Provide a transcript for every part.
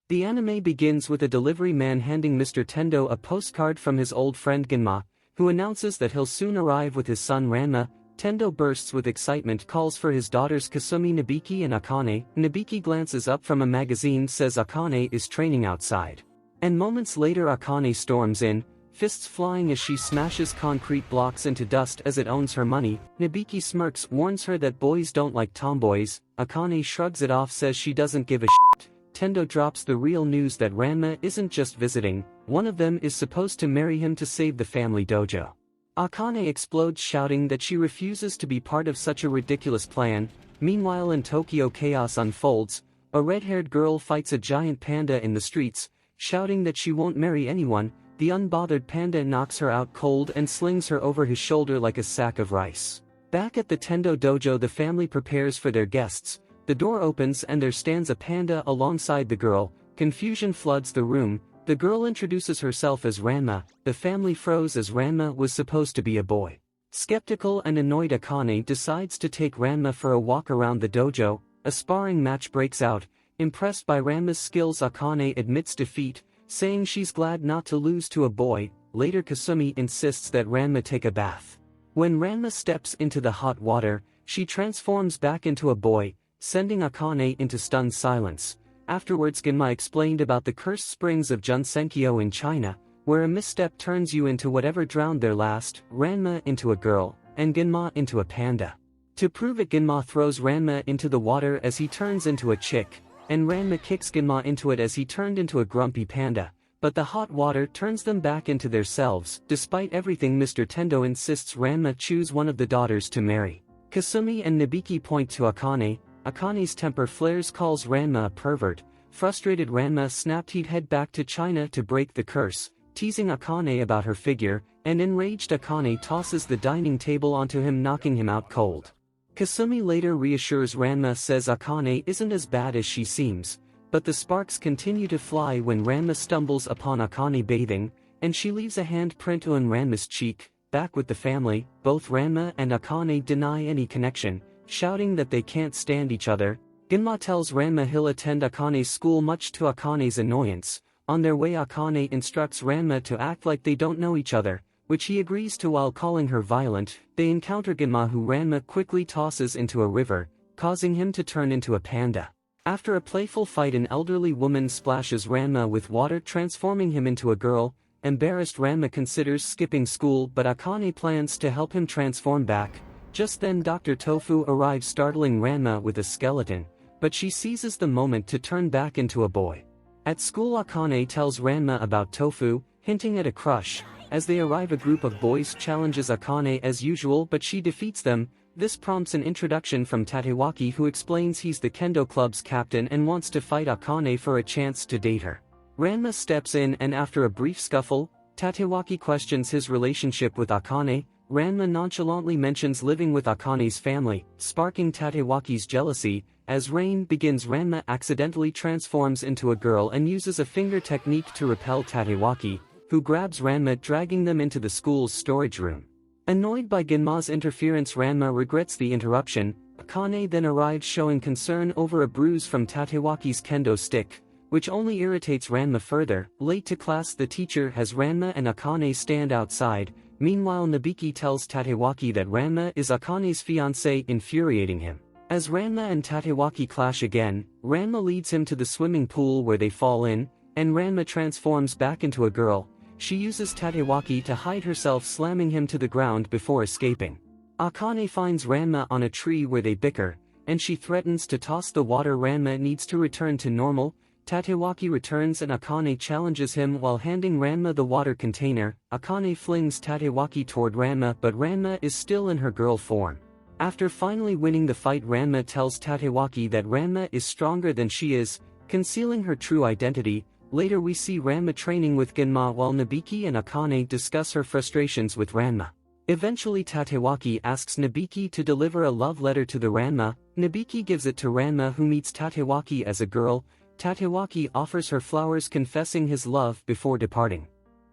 The anime begins with a delivery man handing Mr. Tendo a postcard from his old friend Ginma, who announces that he'll soon arrive with his son Ranma. Tendo bursts with excitement, calls for his daughters Kasumi, Nabiki and Akane. Nabiki glances up from a magazine, says Akane is training outside. And moments later Akane storms in, fists flying as she smashes concrete blocks into dust as it owns her money. Nabiki smirks, warns her that boys don't like tomboys. Akane shrugs it off, says she doesn't give a shit. Tendo drops the real news that Ranma isn't just visiting, one of them is supposed to marry him to save the family dojo. Akane explodes, shouting that she refuses to be part of such a ridiculous plan. Meanwhile in Tokyo, chaos unfolds. A red-haired girl fights a giant panda in the streets, shouting that she won't marry anyone. The unbothered panda knocks her out cold and slings her over his shoulder like a sack of rice. Back at the Tendo dojo, the family prepares for their guests. The door opens and there stands a panda alongside the girl. Confusion floods the room. The girl introduces herself as Ranma. The family froze as Ranma was supposed to be a boy. Skeptical and annoyed, Akane decides to take Ranma for a walk around the dojo. A sparring match breaks out. Impressed by Ranma's skills, Akane admits defeat, saying she's glad not to lose to a boy. Later Kasumi insists that Ranma take a bath. When Ranma steps into the hot water, she transforms back into a boy, sending Akane into stunned silence. Afterwards Ginma explained about the cursed springs of Junsenkyo in China, where a misstep turns you into whatever drowned there last, Ranma into a girl, and Ginma into a panda. To prove it, Ginma throws Ranma into the water as he turns into a chick, and Ranma kicks Ginma into it as he turned into a grumpy panda, but the hot water turns them back into their selves. Despite everything, Mr. Tendo insists Ranma choose one of the daughters to marry. Kasumi and Nabiki point to Akane. Akane's temper flares, calls Ranma a pervert. Frustrated, Ranma snapped he'd head back to China to break the curse, teasing Akane about her figure, and enraged Akane tosses the dining table onto him, knocking him out cold. Kasumi later reassures Ranma, says Akane isn't as bad as she seems, but the sparks continue to fly when Ranma stumbles upon Akane bathing, and she leaves a handprint on Ranma's cheek. Back with the family, both Ranma and Akane deny any connection, shouting that they can't stand each other. Ginma tells Ranma he'll attend Akane's school, much to Akane's annoyance. On their way, Akane instructs Ranma to act like they don't know each other, which he agrees to while calling her violent. They encounter Ginma, who Ranma quickly tosses into a river, causing him to turn into a panda. After a playful fight, an elderly woman splashes Ranma with water, transforming him into a girl. Embarrassed, Ranma considers skipping school, but Akane plans to help him transform back. Just then Dr. Tofu arrives, startling Ranma with a skeleton, but she seizes the moment to turn back into a boy. At school, Akane tells Ranma about Tofu, hinting at a crush. As they arrive, a group of boys challenges Akane as usual, but she defeats them. This prompts an introduction from Tatewaki, who explains he's the kendo club's captain and wants to fight Akane for a chance to date her. Ranma steps in, and after a brief scuffle, Tatewaki questions his relationship with Akane. Ranma nonchalantly mentions living with Akane's family, sparking Tatewaki's jealousy. As rain begins, Ranma accidentally transforms into a girl and uses a finger technique to repel Tatewaki, who grabs Ranma, dragging them into the school's storage room. Annoyed by Ginma's interference, Ranma regrets the interruption. Akane then arrives, showing concern over a bruise from Tatewaki's kendo stick, which only irritates Ranma further. Late to class, the teacher has Ranma and Akane stand outside. Meanwhile, Nabiki tells Tatewaki that Ranma is Akane's fiancé, infuriating him. As Ranma and Tatewaki clash again, Ranma leads him to the swimming pool where they fall in, and Ranma transforms back into a girl. She uses Tatewaki to hide herself, slamming him to the ground before escaping. Akane finds Ranma on a tree where they bicker, and she threatens to toss the water. Ranma needs to return to normal. Tatewaki returns and Akane challenges him while handing Ranma the water container. Akane flings Tatewaki toward Ranma, but Ranma is still in her girl form. After finally winning the fight, Ranma tells Tatewaki that Ranma is stronger than she is, concealing her true identity. Later we see Ranma training with Ginma while Nabiki and Akane discuss her frustrations with Ranma. Eventually Tatewaki asks Nabiki to deliver a love letter to the Ranma. Nabiki gives it to Ranma, who meets Tatewaki as a girl. Tatewaki offers her flowers, confessing his love before departing.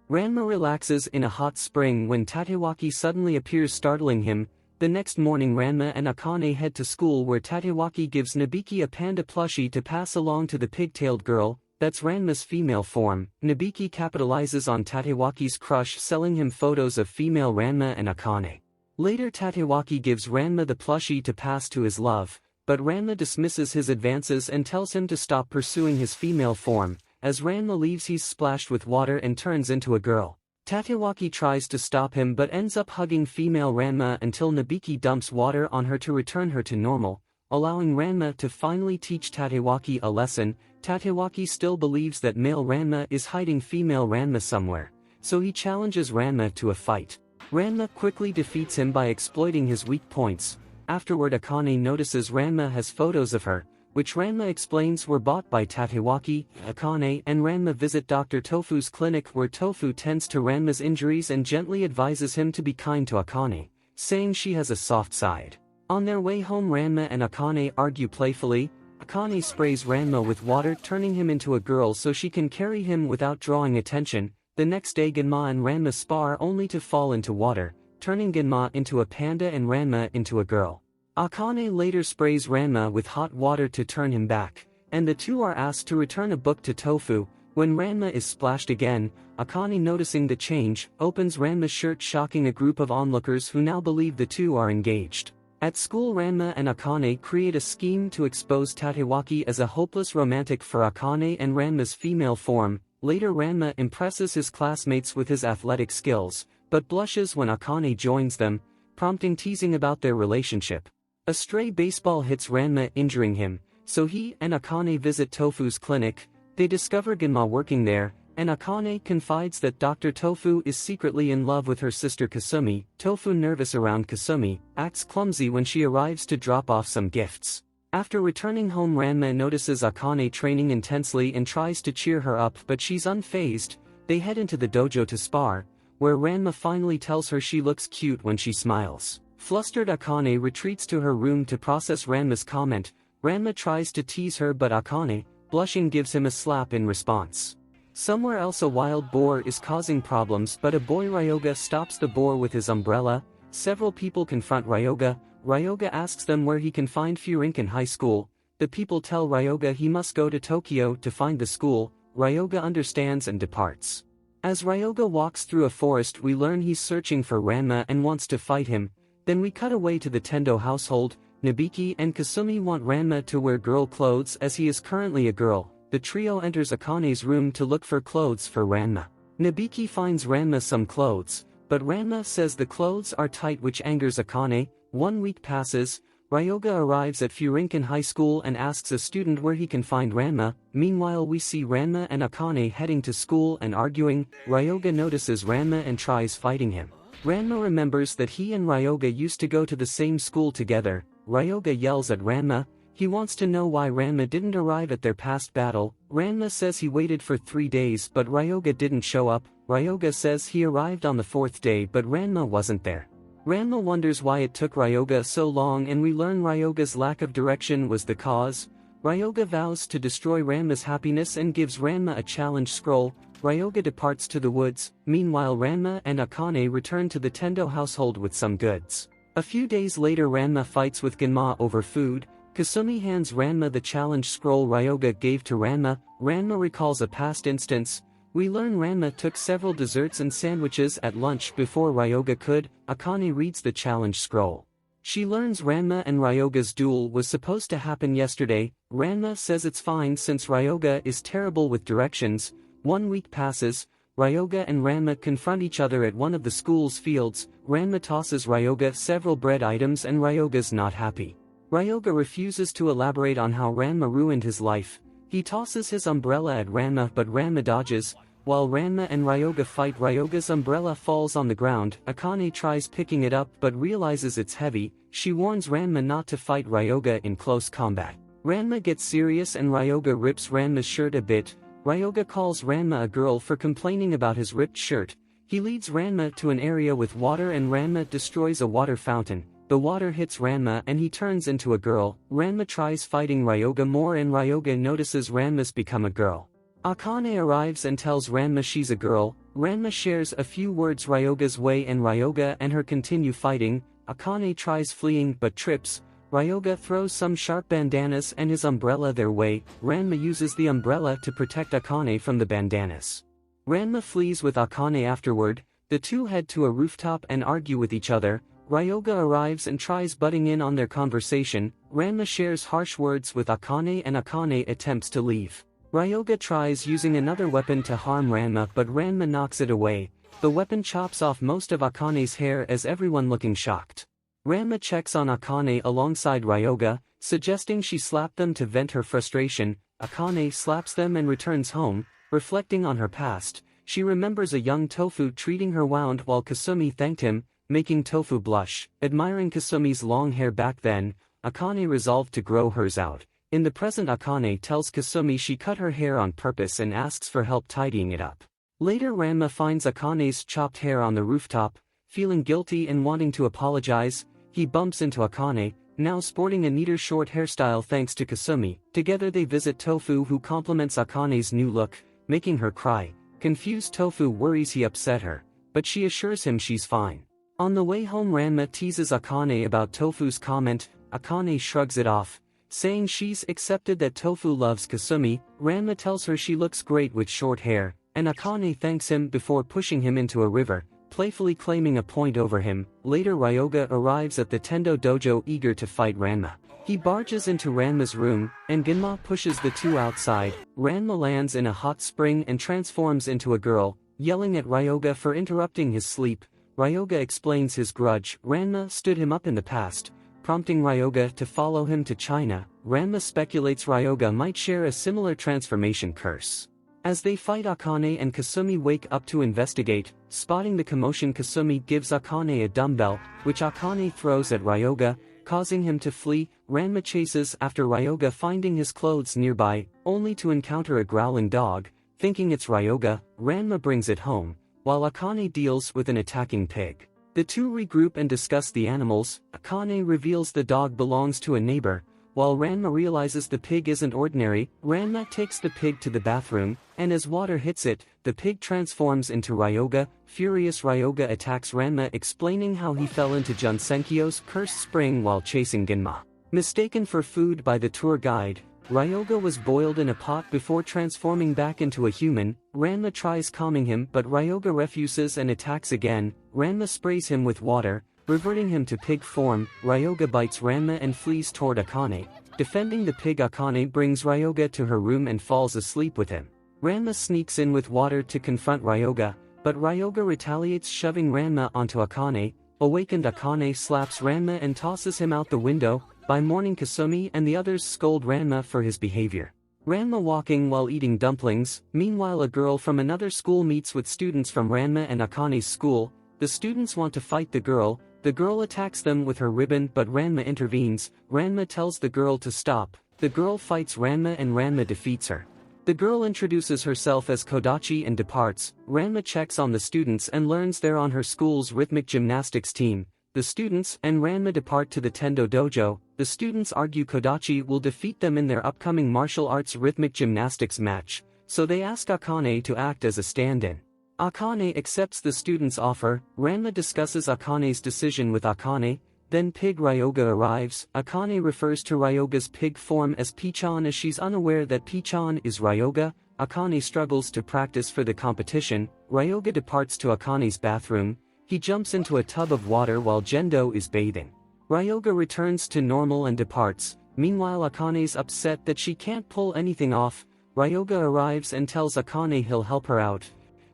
Ranma relaxes in a hot spring when Tatewaki suddenly appears, startling him. The next morning, Ranma and Akane head to school, where Tatewaki gives Nabiki a panda plushie to pass along to the pigtailed girl. That's Ranma's female form. Nobiki capitalizes on Tatewaki's crush, selling him photos of female Ranma and Akane. Later Tatewaki gives Ranma the plushie to pass to his love, but Ranma dismisses his advances and tells him to stop pursuing his female form. As Ranma leaves, he's splashed with water and turns into a girl. Tatewaki tries to stop him but ends up hugging female Ranma until Nobiki dumps water on her to return her to normal, allowing Ranma to finally teach Tatewaki a lesson. Tatewaki still believes that male Ranma is hiding female Ranma somewhere, so he challenges Ranma to a fight. Ranma quickly defeats him by exploiting his weak points. Afterward, Akane notices Ranma has photos of her, which Ranma explains were bought by Tatewaki. Akane and Ranma visit Dr. Tofu's clinic, where Tofu tends to Ranma's injuries and gently advises him to be kind to Akane, saying she has a soft side. On their way home, Ranma and Akane argue playfully. Akane sprays Ranma with water, turning him into a girl so she can carry him without drawing attention. The next day, Genma and Ranma spar only to fall into water, turning Genma into a panda and Ranma into a girl. Akane later sprays Ranma with hot water to turn him back, and the two are asked to return a book to Tofu. When Ranma is splashed again, Akane, noticing the change, opens Ranma's shirt, shocking a group of onlookers who now believe the two are engaged. At school, Ranma and Akane create a scheme to expose Tatewaki as a hopeless romantic for Akane and Ranma's female form. Later, Ranma impresses his classmates with his athletic skills, but blushes when Akane joins them, prompting teasing about their relationship. A stray baseball hits Ranma, injuring him, so he and Akane visit Tofu's clinic. They discover Genma working there, and Akane confides that Dr. Tofu is secretly in love with her sister Kasumi. Tofu, nervous around Kasumi, acts clumsy when she arrives to drop off some gifts. After returning home, Ranma notices Akane training intensely and tries to cheer her up, but she's unfazed. They head into the dojo to spar, where Ranma finally tells her she looks cute when she smiles. Flustered, Akane retreats to her room to process Ranma's comment. Ranma tries to tease her, but Akane, blushing, gives him a slap in response. Somewhere else, a wild boar is causing problems, but a boy Ryoga stops the boar with his umbrella. Several people confront Ryoga. Ryoga asks them where he can find Furinkan High School. The people tell Ryoga he must go to Tokyo to find the school. Ryoga understands and departs. As Ryoga walks through a forest, we learn he's searching for Ranma and wants to fight him. Then we cut away to the Tendo household. Nobiki and Kasumi want Ranma to wear girl clothes as he is currently a girl. The trio enters Akane's room to look for clothes for Ranma. Nobiki finds Ranma some clothes, but Ranma says the clothes are tight, which angers Akane. 1 week passes. Ryoga arrives at Furinkan High School and asks a student where he can find Ranma. Meanwhile, we see Ranma and Akane heading to school and arguing. Ryoga notices Ranma and tries fighting him. Ranma remembers that he and Ryoga used to go to the same school together. Ryoga yells at Ranma. He wants to know why Ranma didn't arrive at their past battle. Ranma says he waited for 3 days but Ryoga didn't show up. Ryoga says he arrived on the 4th day but Ranma wasn't there. Ranma wonders why it took Ryoga so long, and we learn Ryoga's lack of direction was the cause. Ryoga vows to destroy Ranma's happiness and gives Ranma a challenge scroll. Ryoga departs to the woods. Meanwhile, Ranma and Akane return to the Tendo household with some goods. A few days later, Ranma fights with Genma over food. Kasumi hands Ranma the challenge scroll Ryoga gave to Ranma. Ranma recalls a past instance. We learn Ranma took several desserts and sandwiches at lunch before Ryoga could. Akane reads the challenge scroll. She learns Ranma and Ryoga's duel was supposed to happen yesterday. Ranma says it's fine since Ryoga is terrible with directions. 1 week passes. Ryoga and Ranma confront each other at one of the school's fields. Ranma tosses Ryoga several bread items and Ryoga's not happy. Ryoga refuses to elaborate on how Ranma ruined his life. He tosses his umbrella at Ranma but Ranma dodges. While Ranma and Ryoga fight, Ryoga's umbrella falls on the ground. Akane tries picking it up but realizes it's heavy. She warns Ranma not to fight Ryoga in close combat. Ranma gets serious and Ryoga rips Ranma's shirt a bit. Ryoga calls Ranma a girl for complaining about his ripped shirt. He leads Ranma to an area with water and Ranma destroys a water fountain. The water hits Ranma and he turns into a girl. Ranma tries fighting Ryoga more and Ryoga notices Ranma's become a girl. Akane arrives and tells Ranma she's a girl. Ranma shares a few words Ryoga's way and Ryoga and her continue fighting. Akane tries fleeing but trips. Ryoga throws some sharp bandanas and his umbrella their way. Ranma uses the umbrella to protect Akane from the bandanas. Ranma flees with Akane afterward. The two head to a rooftop and argue with each other. Ryoga arrives and tries butting in on their conversation. Ranma shares harsh words with Akane and Akane attempts to leave. Ryoga tries using another weapon to harm Ranma, but Ranma knocks it away. The weapon chops off most of Akane's hair as everyone looking shocked. Ranma checks on Akane alongside Ryoga, suggesting she slap them to vent her frustration. Akane slaps them and returns home, reflecting on her past. She remembers a young Tofu treating her wound while Kasumi thanked him, making Tofu blush. Admiring Kasumi's long hair back then, Akane resolved to grow hers out. In the present, Akane tells Kasumi she cut her hair on purpose and asks for help tidying it up. Later, Ranma finds Akane's chopped hair on the rooftop. Feeling guilty and wanting to apologize, he bumps into Akane, now sporting a neater short hairstyle thanks to Kasumi. Together they visit Tofu, who compliments Akane's new look, making her cry. Confused, Tofu worries he upset her, but she assures him she's fine. On the way home, Ranma teases Akane about Tofu's comment. Akane shrugs it off, saying she's accepted that Tofu loves Kasumi. Ranma tells her she looks great with short hair, and Akane thanks him before pushing him into a river, playfully claiming a point over him. Later, Ryoga arrives at the Tendo dojo eager to fight Ranma. He barges into Ranma's room, and Ginma pushes the two outside. Ranma lands in a hot spring and transforms into a girl, yelling at Ryoga for interrupting his sleep. Ryoga explains his grudge. Ranma stood him up in the past, prompting Ryoga to follow him to China. Ranma speculates Ryoga might share a similar transformation curse. As they fight, Akane and Kasumi wake up to investigate. Spotting the commotion, Kasumi gives Akane a dumbbell, which Akane throws at Ryoga, causing him to flee. Ranma chases after Ryoga, finding his clothes nearby, only to encounter a growling dog. Thinking it's Ryoga, Ranma brings it home, while Akane deals with an attacking pig. The two regroup and discuss the animals. Akane reveals the dog belongs to a neighbor, while Ranma realizes the pig isn't ordinary. Ranma takes the pig to the bathroom, and as water hits it, the pig transforms into Ryoga. Furious, Ryoga attacks Ranma, explaining how he fell into Junsenkyo's cursed spring while chasing Ginma. Mistaken for food by the tour guide, Ryoga was boiled in a pot before transforming back into a human. Ranma tries calming him, but Ryoga refuses and attacks again. Ranma sprays him with water, reverting him to pig form. Ryoga bites Ranma and flees toward Akane. Defending the pig, Akane brings Ryoga to her room and falls asleep with him. Ranma sneaks in with water to confront Ryoga, but Ryoga retaliates, shoving Ranma onto Akane. Awakened, Akane slaps Ranma and tosses him out the window. By morning, Kasumi and the others scold Ranma for his behavior. Ranma walking while eating dumplings. Meanwhile, a girl from another school meets with students from Ranma and Akane's school. The students want to fight the girl. The girl attacks them with her ribbon, but Ranma intervenes. Ranma tells the girl to stop. The girl fights Ranma and Ranma defeats her. The girl introduces herself as Kodachi and departs. Ranma checks on the students and learns they're on her school's rhythmic gymnastics team. The students and Ranma depart to the Tendo dojo. The students argue Kodachi will defeat them in their upcoming martial arts rhythmic gymnastics match, so they ask Akane to act as a stand-in. Akane accepts the students' offer. Ranma discusses Akane's decision with Akane. Then Pig Ryoga arrives. Akane refers to Ryoga's pig form as Pichan as she's unaware that Pichan is Ryoga. Akane struggles to practice for the competition. Ryoga departs to Akane's bathroom. He jumps into a tub of water while Gendo is bathing. Ryoga returns to normal and departs. Meanwhile, Akane's upset that she can't pull anything off. Ryoga arrives and tells Akane he'll help her out.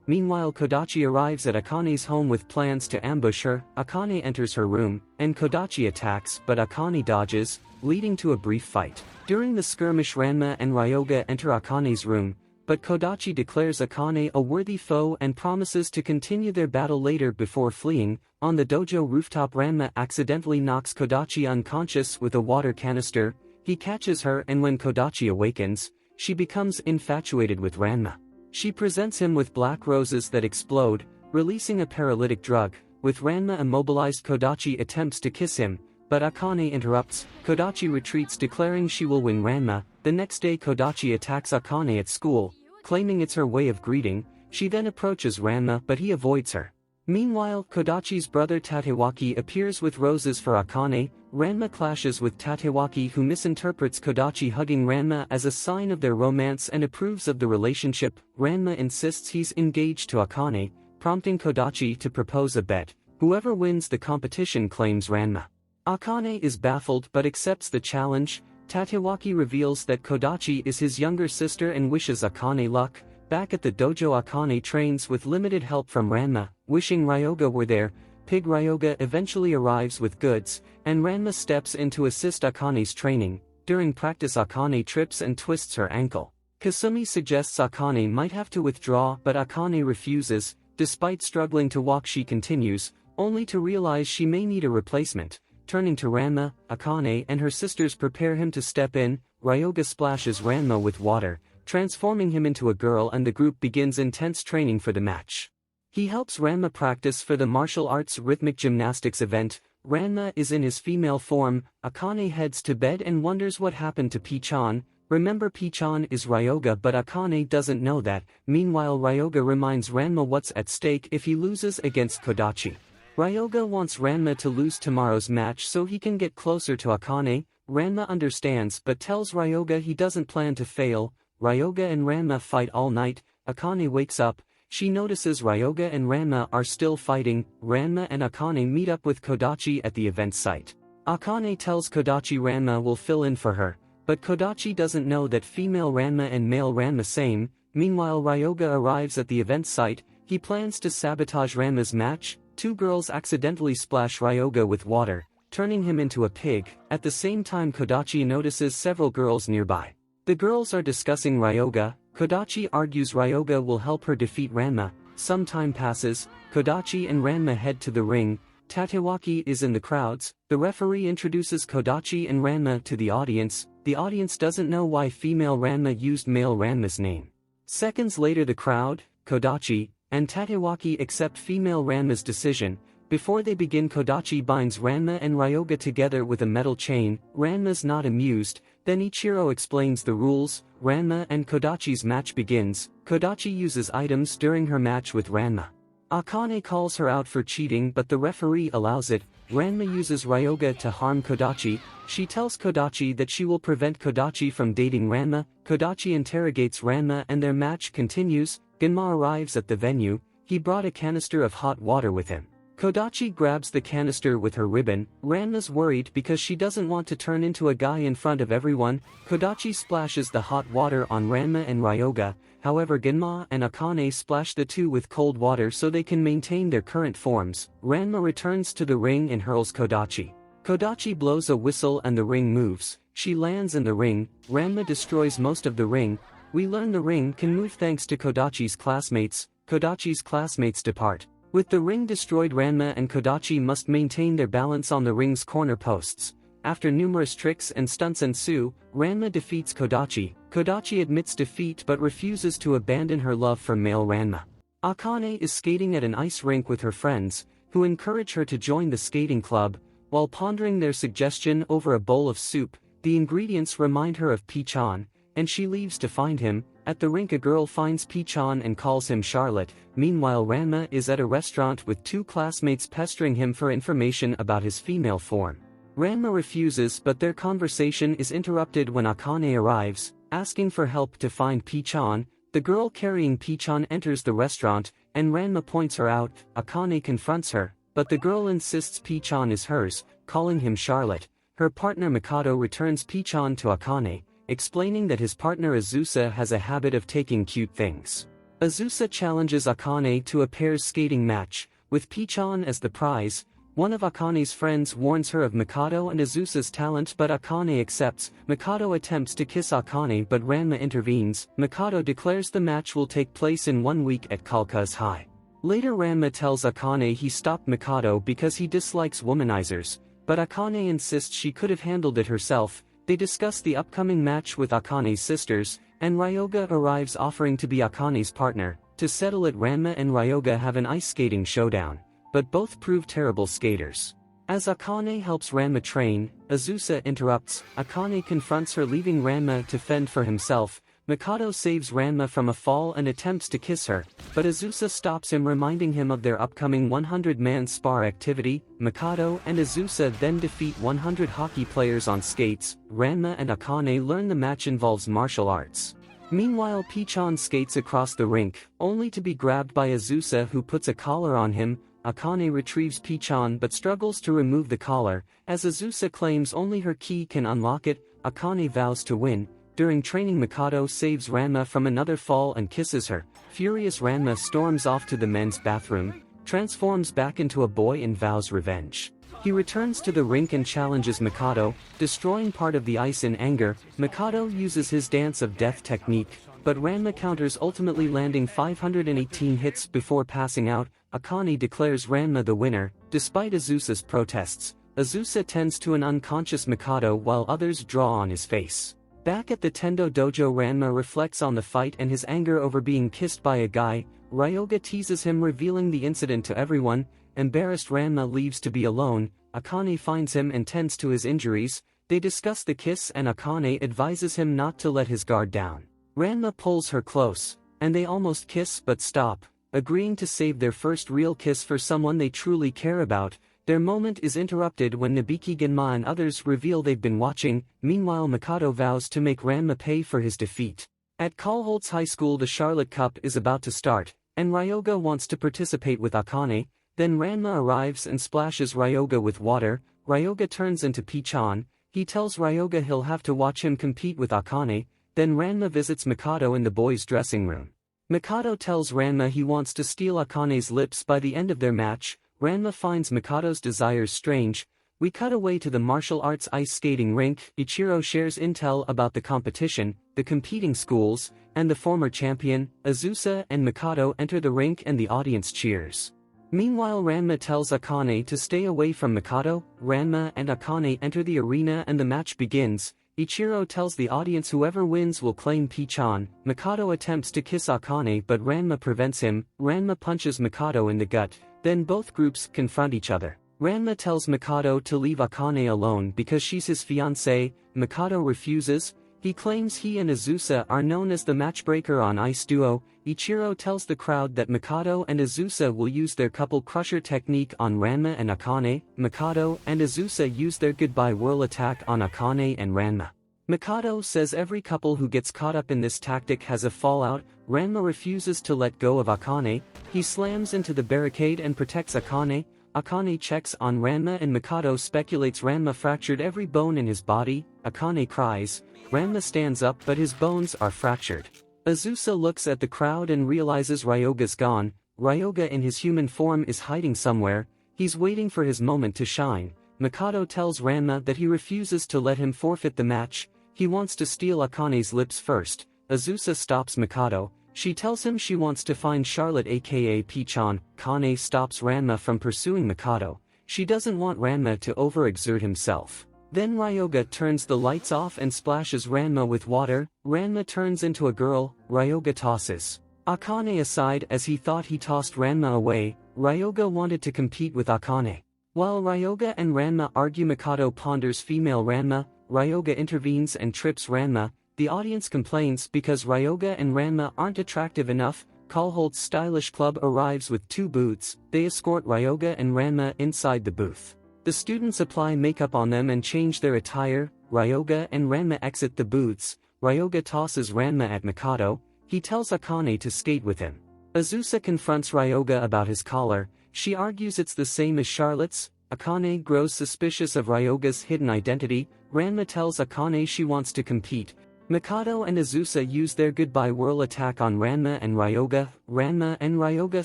Meanwhile, Kodachi arrives at Akane's home with plans to ambush her. Akane enters her room, and Kodachi attacks, but Akane dodges, leading to a brief fight. During the skirmish, Ranma and Ryoga enter Akane's room, but Kodachi declares Akane a worthy foe and promises to continue their battle later before fleeing. On the dojo rooftop, Ranma accidentally knocks Kodachi unconscious with a water canister. He catches her, and when Kodachi awakens, she becomes infatuated with Ranma. She presents him with black roses that explode, releasing a paralytic drug. With Ranma immobilized, Kodachi attempts to kiss him, but Akane interrupts. Kodachi retreats, declaring she will win Ranma. The next day, Kodachi attacks Akane at school, claiming it's her way of greeting. She then approaches Ranma, but he avoids her. Meanwhile, Kodachi's brother Tatewaki appears with roses for Akane. Ranma clashes with Tatewaki, who misinterprets Kodachi hugging Ranma as a sign of their romance and approves of the relationship. Ranma insists he's engaged to Akane, prompting Kodachi to propose a bet. Whoever wins the competition claims Ranma. Akane is baffled but accepts the challenge. Tatewaki reveals that Kodachi is his younger sister and wishes Akane luck. Back at the dojo, Akane trains with limited help from Ranma, wishing Ryoga were there. Pig Ryoga eventually arrives with goods, and Ranma steps in to assist Akane's training. During practice, Akane trips and twists her ankle. Kasumi suggests Akane might have to withdraw, but Akane refuses. Despite struggling to walk, she continues, only to realize she may need a replacement. Turning to Ranma, Akane and her sisters prepare him to step in. Ryoga splashes Ranma with water, transforming him into a girl, and the group begins intense training for the match. He helps Ranma practice for the martial arts rhythmic gymnastics event. Ranma is in his female form. Akane heads to bed and wonders what happened to Pichan. Remember, Pichan is Ryoga, but Akane doesn't know that. Meanwhile, Ryoga reminds Ranma what's at stake if he loses against Kodachi. Ryoga wants Ranma to lose tomorrow's match so he can get closer to Akane. Ranma understands but tells Ryoga he doesn't plan to fail. Ryoga and Ranma fight all night. Akane wakes up. She notices Ryoga and Ranma are still fighting. Ranma and Akane meet up with Kodachi at the event site. Akane tells Kodachi Ranma will fill in for her, but Kodachi doesn't know that female Ranma and male Ranma same. Meanwhile, Ryoga arrives at the event site. He plans to sabotage Ranma's match. Two girls accidentally splash Ryoga with water, turning him into a pig. At the same time, Kodachi notices several girls nearby. The girls are discussing Ryoga. Kodachi argues Ryoga will help her defeat Ranma. Some time passes. Kodachi and Ranma head to the ring. Tatewaki is in the crowds. The referee introduces Kodachi and Ranma to the audience. The audience doesn't know why female Ranma used male Ranma's name. Seconds later, the crowd, Kodachi, and Tatewaki accept female Ranma's decision. Before they begin, Kodachi binds Ranma and Ryoga together with a metal chain. Ranma's not amused. Then Ichiro explains the rules. Ranma and Kodachi's match begins. Kodachi uses items during her match with Ranma. Akane calls her out for cheating, but the referee allows it. Ranma uses Ryoga to harm Kodachi. She tells Kodachi that she will prevent Kodachi from dating Ranma. Kodachi interrogates Ranma and their match continues. Genma arrives at the venue. He brought a canister of hot water with him. Kodachi grabs the canister with her ribbon. Ranma's worried because she doesn't want to turn into a guy in front of everyone. Kodachi splashes the hot water on Ranma and Ryoga. However, Genma and Akane splash the two with cold water so they can maintain their current forms. Ranma returns to the ring and hurls Kodachi. Kodachi blows a whistle and the ring moves. She lands in the ring. Ranma destroys most of the ring. We learn the ring can move thanks to Kodachi's classmates. Kodachi's classmates depart. With the ring destroyed, Ranma and Kodachi must maintain their balance on the ring's corner posts. After numerous tricks and stunts ensue, Ranma defeats Kodachi. Kodachi admits defeat but refuses to abandon her love for male Ranma. Akane is skating at an ice rink with her friends, who encourage her to join the skating club. While pondering their suggestion over a bowl of soup, the ingredients remind her of Pichan, and she leaves to find him. At the rink, a girl finds Pichan and calls him Charlotte. Meanwhile, Ranma is at a restaurant with two classmates pestering him for information about his female form. Ranma refuses, but their conversation is interrupted when Akane arrives, asking for help to find Pichan. The girl carrying Pichan enters the restaurant, and Ranma points her out. Akane confronts her, but the girl insists Pichan is hers, calling him Charlotte. Her partner Mikado returns Pichan to Akane, explaining that his partner Azusa has a habit of taking cute things. Azusa challenges Akane to a pairs skating match, with Pichan as the prize. One of Akane's friends warns her of Mikado and Azusa's talent, but Akane accepts. Mikado attempts to kiss Akane, but Ranma intervenes. Mikado declares the match will take place in 1 week at Kalka's High. Later, Ranma tells Akane he stopped Mikado because he dislikes womanizers, but Akane insists she could have handled it herself. They discuss the upcoming match with Akane's sisters, and Ryoga arrives offering to be Akane's partner. To settle it, Ranma and Ryoga have an ice skating showdown, but both prove terrible skaters. As Akane helps Ranma train, Azusa interrupts. Akane confronts her, leaving Ranma to fend for himself, Mikado saves Ranma from a fall and attempts to kiss her, but Azusa stops him, reminding him of their upcoming 100-man spar activity. Mikado and Azusa then defeat 100 hockey players on skates. Ranma and Akane learn the match involves martial arts. Meanwhile, Pichon skates across the rink, only to be grabbed by Azusa, who puts a collar on him. Akane retrieves Pichon but struggles to remove the collar, as Azusa claims only her ki can unlock it. Akane vows to win. During training, Mikado saves Ranma from another fall and kisses her. Furious, Ranma storms off to the men's bathroom, transforms back into a boy and vows revenge. He returns to the rink and challenges Mikado, destroying part of the ice in anger. Mikado uses his dance of death technique, but Ranma counters, ultimately landing 518 hits before passing out. Akane declares Ranma the winner, despite Azusa's protests. Azusa tends to an unconscious Mikado while others draw on his face. Back at the Tendo dojo, Ranma reflects on the fight and his anger over being kissed by a guy. Ryoga teases him, revealing the incident to everyone. Embarrassed, Ranma leaves to be alone. Akane finds him and tends to his injuries. They discuss the kiss and Akane advises him not to let his guard down. Ranma pulls her close, and they almost kiss but stop, agreeing to save their first real kiss for someone they truly care about. Their moment is interrupted when Nabiki Genma and others reveal they've been watching. Meanwhile, Mikado vows to make Ranma pay for his defeat. At Callholtz High School, the Charlotte Cup is about to start, and Ryoga wants to participate with Akane. Then Ranma arrives and splashes Ryoga with water. Ryoga turns into Pichon. He tells Ryoga he'll have to watch him compete with Akane. Then Ranma visits Mikado in the boys' dressing room. Mikado tells Ranma he wants to steal Akane's lips by the end of their match. Ranma finds Mikado's desires strange. We cut away to the martial arts ice skating rink. Ichiro shares intel about the competition, the competing schools, and the former champion. Azusa and Mikado enter the rink and the audience cheers. Meanwhile, Ranma tells Akane to stay away from Mikado. Ranma and Akane enter the arena and the match begins. Ichiro tells the audience whoever wins will claim Pichon. Mikado attempts to kiss Akane but Ranma prevents him. Ranma punches Mikado in the gut. Then both groups confront each other. Ranma tells Mikado to leave Akane alone because she's his fiancée. Mikado refuses. He claims he and Azusa are known as the matchbreaker on Ice Duo. Ichiro tells the crowd that Mikado and Azusa will use their couple crusher technique on Ranma and Akane. Mikado and Azusa use their goodbye whirl attack on Akane and Ranma. Mikado says every couple who gets caught up in this tactic has a fallout. Ranma refuses to let go of Akane. He slams into the barricade and protects Akane. Akane checks on Ranma and Mikado speculates Ranma fractured every bone in his body. Akane cries. Ranma stands up but his bones are fractured. Azusa looks at the crowd and realizes Ryoga's gone. Ryoga in his human form is hiding somewhere. He's waiting for his moment to shine. Mikado tells Ranma that he refuses to let him forfeit the match. He wants to steal Akane's lips first. Azusa stops Mikado. She tells him she wants to find Charlotte aka Pichon. Kane stops Ranma from pursuing Mikado. She doesn't want Ranma to overexert himself. Then Ryoga turns the lights off and splashes Ranma with water. Ranma turns into a girl. Ryoga tosses Akane aside as he thought he tossed Ranma away. Ryoga wanted to compete with Akane. While Ryoga and Ranma argue, Mikado ponders female Ranma. Ryoga intervenes and trips Ranma. The audience complains because Ryoga and Ranma aren't attractive enough. Callholt's stylish club arrives with 2 booths. They escort Ryoga and Ranma inside the booth. The students apply makeup on them and change their attire. Ryoga and Ranma exit the booths. Ryoga tosses Ranma at Mikado. He tells Akane to skate with him. Azusa confronts Ryoga about his collar. She argues it's the same as Charlotte's. Akane grows suspicious of Ryoga's hidden identity. Ranma tells Akane she wants to compete. Mikado and Azusa use their goodbye whirl attack on Ranma and Ryoga. Ranma and Ryoga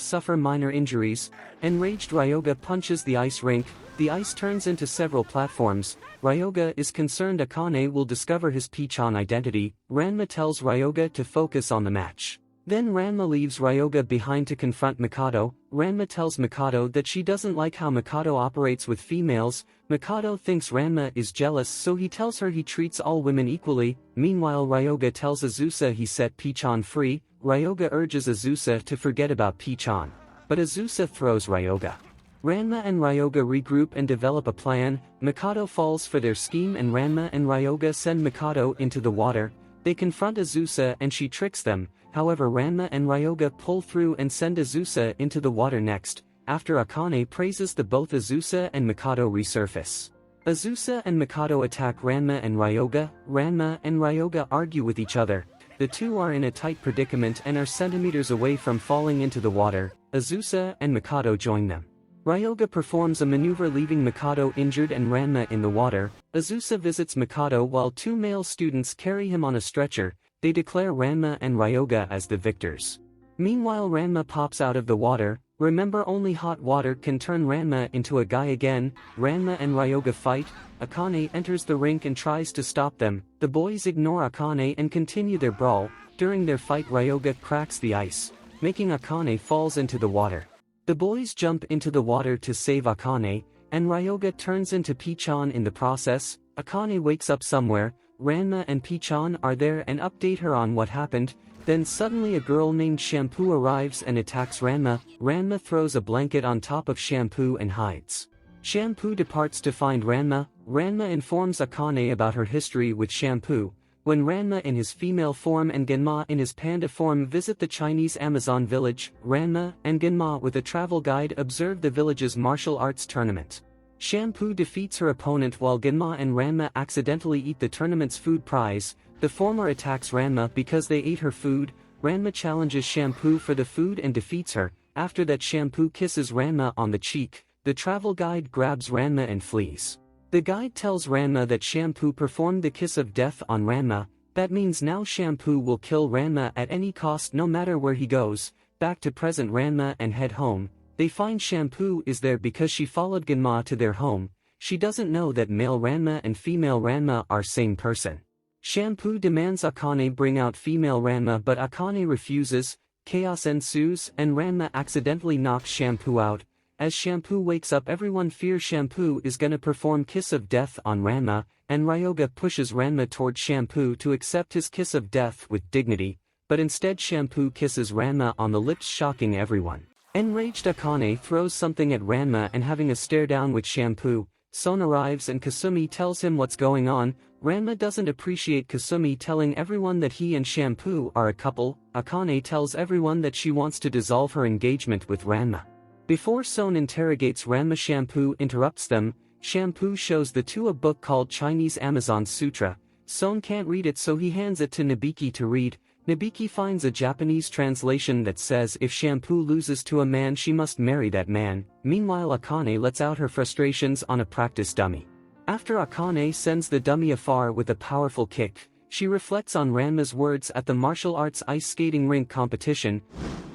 suffer minor injuries. Enraged, Ryoga punches the ice rink. The ice turns into several platforms. Ryoga is concerned Akane will discover his Pichon identity. Ranma tells Ryoga to focus on the match. Then Ranma leaves Ryoga behind to confront Mikado. Ranma tells Mikado that she doesn't like how Mikado operates with females. Mikado thinks Ranma is jealous, so he tells her he treats all women equally. Meanwhile, Ryoga tells Azusa he set Pichon free. Ryoga urges Azusa to forget about Pichon, but Azusa throws Ryoga. Ranma and Ryoga regroup and develop a plan. Mikado falls for their scheme and Ranma and Ryoga send Mikado into the water. They confront Azusa and she tricks them, however Ranma and Ryoga pull through and send Azusa into the water next, after Akane praises the both Azusa and Mikado resurface. Azusa and Mikado attack Ranma and Ryoga argue with each other. The two are in a tight predicament and are centimeters away from falling into the water. Azusa and Mikado join them. Ryoga performs a maneuver leaving Mikado injured and Ranma in the water. Azusa visits Mikado while two male students carry him on a stretcher. They declare Ranma and Ryoga as the victors. Meanwhile Ranma pops out of the water. Remember, only hot water can turn Ranma into a guy again. Ranma and Ryoga fight. Akane enters the rink and tries to stop them. The boys ignore Akane and continue their brawl. During their fight Ryoga cracks the ice, making Akane falls into the water. The boys jump into the water to save Akane, and Ryoga turns into Pichan in the process. Akane wakes up somewhere. Ranma and Pichan are there and update her on what happened. Then suddenly a girl named Shampoo arrives and attacks Ranma. Ranma throws a blanket on top of Shampoo and hides. Shampoo departs to find Ranma. Ranma informs Akane about her history with Shampoo. When Ranma in his female form and Genma in his panda form visit the Chinese Amazon village, Ranma and Genma with a travel guide observe the village's martial arts tournament. Shampoo defeats her opponent while Genma and Ranma accidentally eat the tournament's food prize. The former attacks Ranma because they ate her food. Ranma challenges Shampoo for the food and defeats her. After that Shampoo kisses Ranma on the cheek. The travel guide grabs Ranma and flees. The guide tells Ranma that Shampoo performed the kiss of death on Ranma. That means now Shampoo will kill Ranma at any cost no matter where he goes. Back to present Ranma and head home. They find Shampoo is there because she followed Genma to their home. She doesn't know that male Ranma and female Ranma are same person. Shampoo demands Akane bring out female Ranma but Akane refuses. Chaos ensues and Ranma accidentally knocks Shampoo out. As Shampoo wakes up everyone fears Shampoo is gonna perform kiss of death on Ranma, and Ryoga pushes Ranma towards Shampoo to accept his kiss of death with dignity, but instead Shampoo kisses Ranma on the lips shocking everyone. Enraged Akane throws something at Ranma and having a stare down with Shampoo. Son arrives and Kasumi tells him what's going on. Ranma doesn't appreciate Kasumi telling everyone that he and Shampoo are a couple. Akane tells everyone that she wants to dissolve her engagement with Ranma. Before Son interrogates Ranma, Shampoo interrupts them. Shampoo shows the two a book called Chinese Amazon Sutra. Son can't read it so he hands it to Nabiki to read. Nabiki finds a Japanese translation that says if Shampoo loses to a man she must marry that man. Meanwhile Akane lets out her frustrations on a practice dummy. After Akane sends the dummy afar with a powerful kick, she reflects on Ranma's words at the martial arts ice skating rink competition.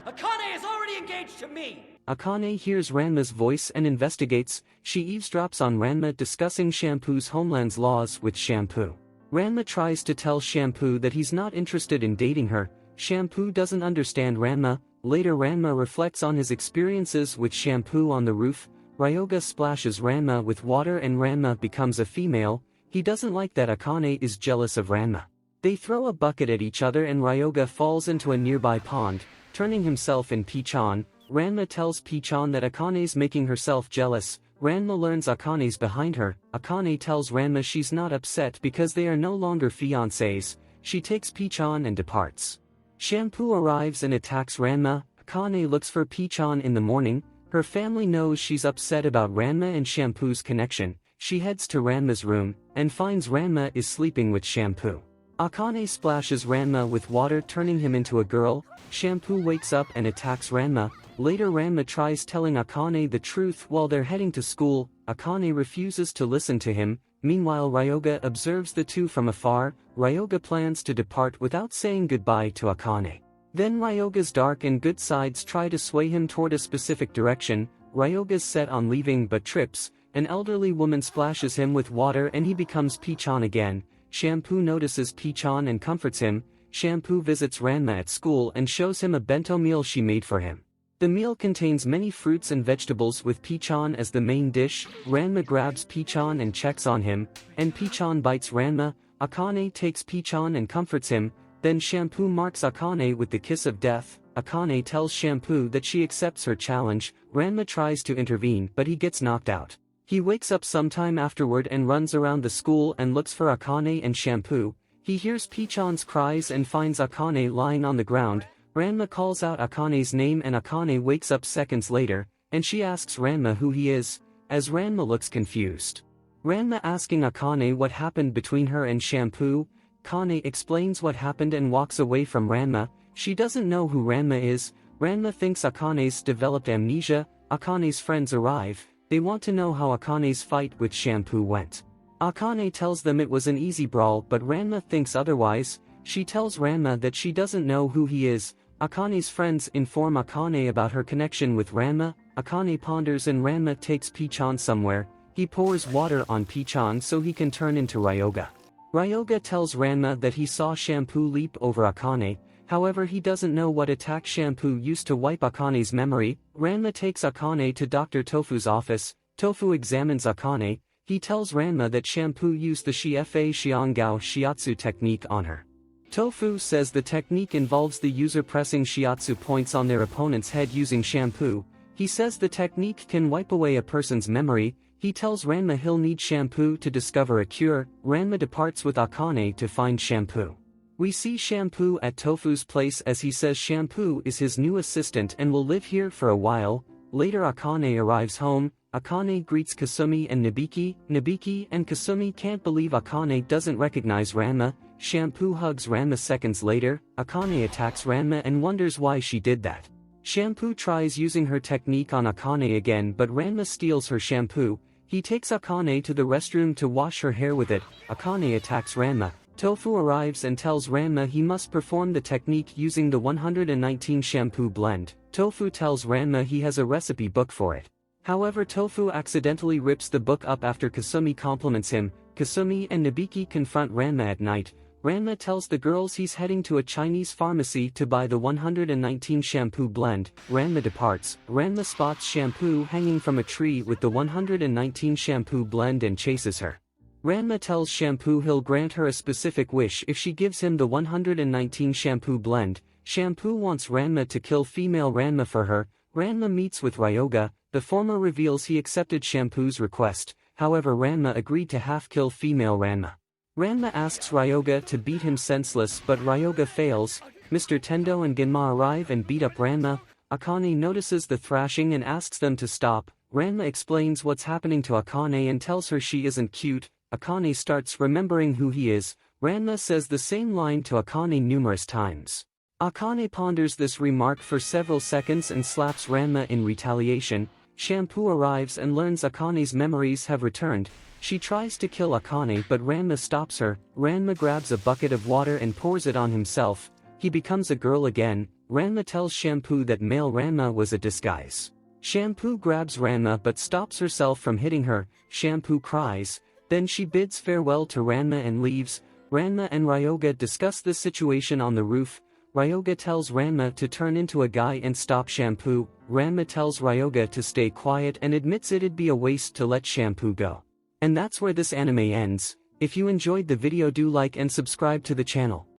Akane is already engaged to me! Akane hears Ranma's voice and investigates. She eavesdrops on Ranma discussing Shampoo's homeland's laws with Shampoo. Ranma tries to tell Shampoo that he's not interested in dating her. Shampoo doesn't understand Ranma. Later Ranma reflects on his experiences with Shampoo on the roof. Ryoga splashes Ranma with water and Ranma becomes a female. He doesn't like that Akane is jealous of Ranma. They throw a bucket at each other and Ryoga falls into a nearby pond, turning himself in Pichan. Ranma tells Pichan that Akane's making herself jealous. Ranma learns Akane's behind her. Akane tells Ranma she's not upset because they are no longer fiancés. She takes Pichan and departs. Shampoo arrives and attacks Ranma. Akane looks for Pichan in the morning. Her family knows she's upset about Ranma and Shampoo's connection. She heads to Ranma's room and finds Ranma is sleeping with Shampoo. Akane splashes Ranma with water, turning him into a girl. Shampoo wakes up and attacks Ranma. Later Ranma tries telling Akane the truth while they're heading to school. Akane refuses to listen to him. Meanwhile Ryoga observes the two from afar. Ryoga plans to depart without saying goodbye to Akane. Then Ryoga's dark and good sides try to sway him toward a specific direction. Ryoga's set on leaving but trips. An elderly woman splashes him with water and he becomes Pichan again. Shampoo notices Pichan and comforts him. Shampoo visits Ranma at school and shows him a bento meal she made for him. The meal contains many fruits and vegetables with Pichan as the main dish. Ranma grabs Pichan and checks on him, and Pichan bites Ranma. Akane takes Pichan and comforts him. Then Shampoo marks Akane with the kiss of death. Akane tells Shampoo that she accepts her challenge. Ranma tries to intervene but he gets knocked out. He wakes up sometime afterward and runs around the school and looks for Akane and Shampoo. He hears Pichan's cries and finds Akane lying on the ground. Ranma calls out Akane's name and Akane wakes up seconds later, and she asks Ranma who he is, as Ranma looks confused. Ranma asking Akane what happened between her and Shampoo. Akane explains what happened and walks away from Ranma. She doesn't know who Ranma is. Ranma thinks Akane's developed amnesia. Akane's friends arrive. They want to know how Akane's fight with Shampoo went. Akane tells them it was an easy brawl, but Ranma thinks otherwise. She tells Ranma that she doesn't know who he is. Akane's friends inform Akane about her connection with Ranma. Akane ponders and Ranma takes Pichan somewhere. He pours water on Pichan so he can turn into Ryoga. Ryoga tells Ranma that he saw Shampoo leap over Akane, however he doesn't know what attack Shampoo used to wipe Akane's memory. Ranma takes Akane to Dr. Tofu's office. Tofu examines Akane. He tells Ranma that Shampoo used the Shifa Xiangao Shiatsu technique on her. Tofu says the technique involves the user pressing Shiatsu points on their opponent's head using Shampoo. He says the technique can wipe away a person's memory. He tells Ranma he'll need Shampoo to discover a cure. Ranma departs with Akane to find Shampoo. We see Shampoo at Tofu's place as he says Shampoo is his new assistant and will live here for a while. Later Akane arrives home. Akane greets Kasumi and Nabiki. Nabiki and Kasumi can't believe Akane doesn't recognize Ranma. Shampoo hugs Ranma seconds later. Akane attacks Ranma and wonders why she did that. Shampoo tries using her technique on Akane again, but Ranma steals her shampoo. He takes Akane to the restroom to wash her hair with it. Akane attacks Ranma. Tofu arrives and tells Ranma he must perform the technique using the 119 shampoo blend. Tofu tells Ranma he has a recipe book for it. However, Tofu accidentally rips the book up after Kasumi compliments him. Kasumi and Nabiki confront Ranma at night. Ranma tells the girls he's heading to a Chinese pharmacy to buy the 119 shampoo blend. Ranma departs. Ranma spots Shampoo hanging from a tree with the 119 shampoo blend and chases her. Ranma tells Shampoo he'll grant her a specific wish if she gives him the 119 shampoo blend. Shampoo wants Ranma to kill female Ranma for her. Ranma meets with Ryoga. The former reveals he accepted Shampoo's request, however Ranma agreed to half-kill female Ranma. Ranma asks Ryoga to beat him senseless but Ryoga fails. Mr. Tendo and Ginma arrive and beat up Ranma. Akane notices the thrashing and asks them to stop. Ranma explains what's happening to Akane and tells her she isn't cute. Akane starts remembering who he is. Ranma says the same line to Akane numerous times. Akane ponders this remark for several seconds and slaps Ranma in retaliation. Shampoo arrives and learns Akane's memories have returned. She tries to kill Akane but Ranma stops her. Ranma grabs a bucket of water and pours it on himself. He becomes a girl again. Ranma tells Shampoo that male Ranma was a disguise. Shampoo grabs Ranma but stops herself from hitting her. Shampoo cries. Then she bids farewell to Ranma and leaves. Ranma and Ryoga discuss the situation on the roof. Ryoga tells Ranma to turn into a guy and stop Shampoo. Ranma tells Ryoga to stay quiet and admits it'd be a waste to let Shampoo go. And that's where this anime ends. If you enjoyed the video, do like and subscribe to the channel.